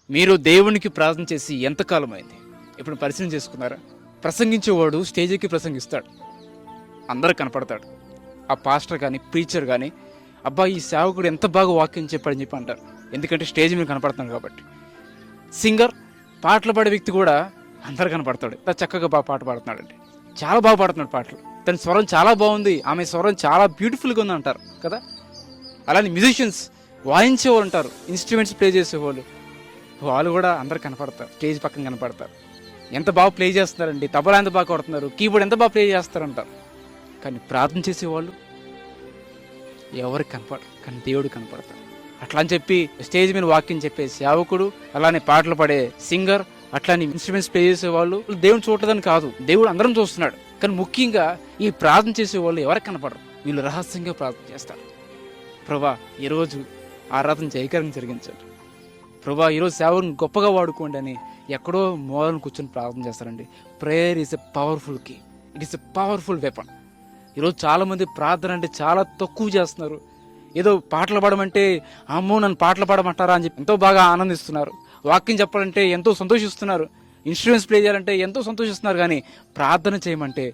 మీరు దేవునికి ప్రార్థన చేసి ఎంతకాలం అయింది? ఇప్పుడు పరిశీలన చేసుకున్నారా? ప్రసంగించేవాడు స్టేజ్ ఎక్కి ప్రసంగిస్తాడు, అందరు కనపడతాడు. ఆ పాస్టర్ కానీ ప్రీచర్ కానీ అబ్బా ఈ సేవకుడు ఎంత బాగా వాక్యం చెప్పాడని చెప్పి అంటారు, ఎందుకంటే స్టేజ్ మీద కనపడుతున్నాడు కాబట్టి. సింగర్, పాటలు పాడే వ్యక్తి కూడా అందరు కనపడతాడు, ఎంత చక్కగా బాగా పాట పాడుతున్నాడండి, చాలా బాగా పాడుతున్నాడు పాటలు, తన స్వరం చాలా బాగుంది, ఆమె స్వరం చాలా బ్యూటిఫుల్గా ఉంది అంటారు కదా. అలానే మ్యూజిషియన్స్, వాయించేవాళ్ళు ఉంటారు, ఇన్స్ట్రుమెంట్స్ ప్లే చేసేవాళ్ళు, వాళ్ళు కూడా అందరు కనపడతారు, స్టేజ్ పక్కన కనపడతారు. ఎంత బాగా ప్లే చేస్తున్నారండి, తబలా ఎంత బాగా కొడుతున్నారు, కీబోర్డ్ ఎంత బాగా ప్లే చేస్తారంటారు. కానీ ప్రార్థన చేసేవాళ్ళు ఎవరికి కనపడరు, కానీ దేవుడు కనపడతారు. అట్లా అని చెప్పి స్టేజ్ మీద వాక్యం చెప్పే సేవకుడు, అలానే పాటలు పాడే సింగర్, అట్లానే ఇన్స్ట్రుమెంట్స్ ప్లే చేసేవాళ్ళు దేవుడు చూడదని కాదు, దేవుడు అందరం చూస్తున్నాడు. కానీ ముఖ్యంగా ఈ ప్రార్థన చేసేవాళ్ళు ఎవరికి కనపడరు, వీళ్ళు రహస్యంగా ప్రార్థన చేస్తారు. ప్రభా ఈరోజు ఆరాధన జయకరంగా జరిగించండి, ప్రభా ఈరోజు సేవను గొప్పగా వాడుకోండి అని ఎక్కడో మూలను కూర్చొని ప్రార్థన చేస్తారండి. Prayer is a powerful key, it is a powerful weapon. ఈరోజు చాలామంది ప్రార్థన అంటే చాలా తక్కువ చేస్తున్నారు. ఏదో పాటలు పాడమంటే అమ్మో నన్ను పాటలు పాడమంటారా అని చెప్పి ఎంతో బాగా ఆనందిస్తున్నారు. వాక్యం చెప్పాలంటే ఎంతో సంతోషిస్తున్నారు, ఇన్స్ట్రుమెంట్స్ ప్లే చేయాలంటే ఎంతో సంతోషిస్తున్నారు. కానీ ప్రార్థన చేయమంటే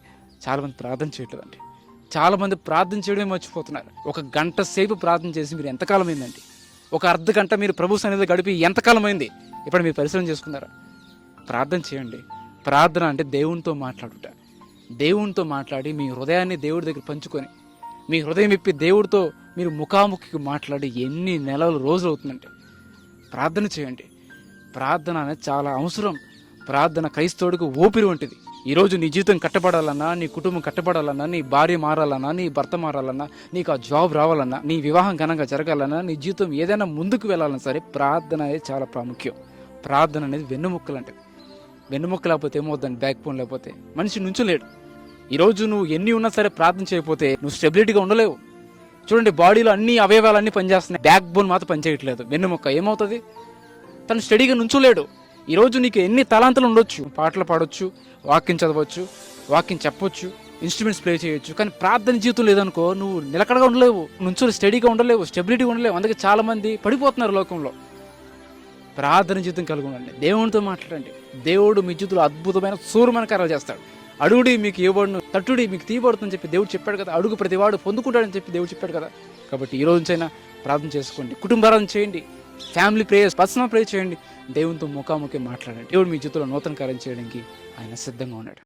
చాలామంది ప్రార్థన చేయట్లేదండి. చాలామంది ప్రార్థన చేయడమే మర్చిపోతున్నారు. ఒక గంట సేపు ప్రార్థన చేసి మీరు ఎంతకాలం అయిందండి? ఒక అర్ధ గంట మీరు ప్రభు సన్నిధిలో గడిపి ఎంతకాలం అయింది? ఇప్పుడు మీరు పరిశీలన చేసుకున్నారా? ప్రార్థన చేయండి. ప్రార్థన అంటే దేవునితో మాట్లాడుట, దేవునితో మాట్లాడి మీ హృదయాన్ని దేవుడి దగ్గర పంచుకొని, మీ హృదయం ఇప్పి దేవుడితో మీరు ముఖాముఖికి మాట్లాడి ఎన్ని నెలలు రోజులు అవుతుందంటే ప్రార్థన చేయండి. ప్రార్థన అనేది చాలా అవసరం. ప్రార్థన క్రైస్తవుడికి ఊపిరి వంటిది. ఈరోజు నీ జీవితం కట్టబడాలన్నా, నీ కుటుంబం కట్టబడాలన్నా, నీ భార్య మారాలన్నా, నీ భర్త మారాలన్నా, నీకు ఆ జాబ్ రావాలన్నా, నీ వివాహం ఘనంగా జరగాలన్నా, నీ జీవితం ఏదైనా ముందుకు వెళ్ళాలన్నా సరే ప్రార్థన అనేది చాలా ప్రాముఖ్యం. ప్రార్థన అనేది వెన్నుముక్క లాంటిది. వెన్నుముక్క లేకపోతే ఏమవుతుందండి? బ్యాక్ బోన్ లేకపోతే మనిషి నుంచోలేడు. ఈరోజు నువ్వు ఎన్ని ఉన్నా సరే ప్రార్థన చేయకపోతే నువ్వు స్టెబిలిటీగా ఉండలేవు. చూడండి, బాడీలో అన్ని అవయవాలన్నీ పనిచేస్తున్నాయి, బ్యాక్ బోన్ మాత్రం పనిచేయట్లేదు. వెన్నుముక్క ఏమవుతుంది? తను స్టడీగా నుంచోలేడు. ఈరోజు నీకు ఎన్ని తలాంతలు ఉండొచ్చు, పాటలు పాడొచ్చు, వాక్యం చదవచ్చు, వాక్యం చెప్పొచ్చు, ఇన్స్ట్రుమెంట్స్ ప్లే చేయొచ్చు, కానీ ప్రార్థన జీవితం లేదనుకో నువ్వు నిలకడగా ఉండలేవు, నుంచో స్టడీగా ఉండలేవు, స్టెబిలిటీగా ఉండలేవు. అందుకే చాలా మంది పడిపోతున్నారు లోకంలో. ప్రార్థన జీవితం కలిగి ఉండండి, దేవునితో మాట్లాడండి. దేవుడు మీ జీవితంలో అద్భుతమైన సూర్యమైన కార్యాలు చేస్తాడు. అడుగుడి మీకు ఇవ్వబడును, తట్టుడి మీకు తీయబడుతుందని చెప్పి దేవుడు చెప్పాడు కదా. అడుగు ప్రతివాడు పొందుకుంటాడని చెప్పి దేవుడు చెప్పాడు కదా. కాబట్టి ఈ రోజునైనా ప్రార్థన చేసుకోండి, కుటుంబాలను చేయండి, ఫ్యామిలీ ప్రేయర్స్, పర్సనల్ ప్రేయర్ చేయండి, దేవునితో ముఖాముఖి మాట్లాడండి. దేవుడు మీ జీవితంలో నూతన కార్యం చేయడానికి ఆయన సిద్ధంగా ఉన్నాడు.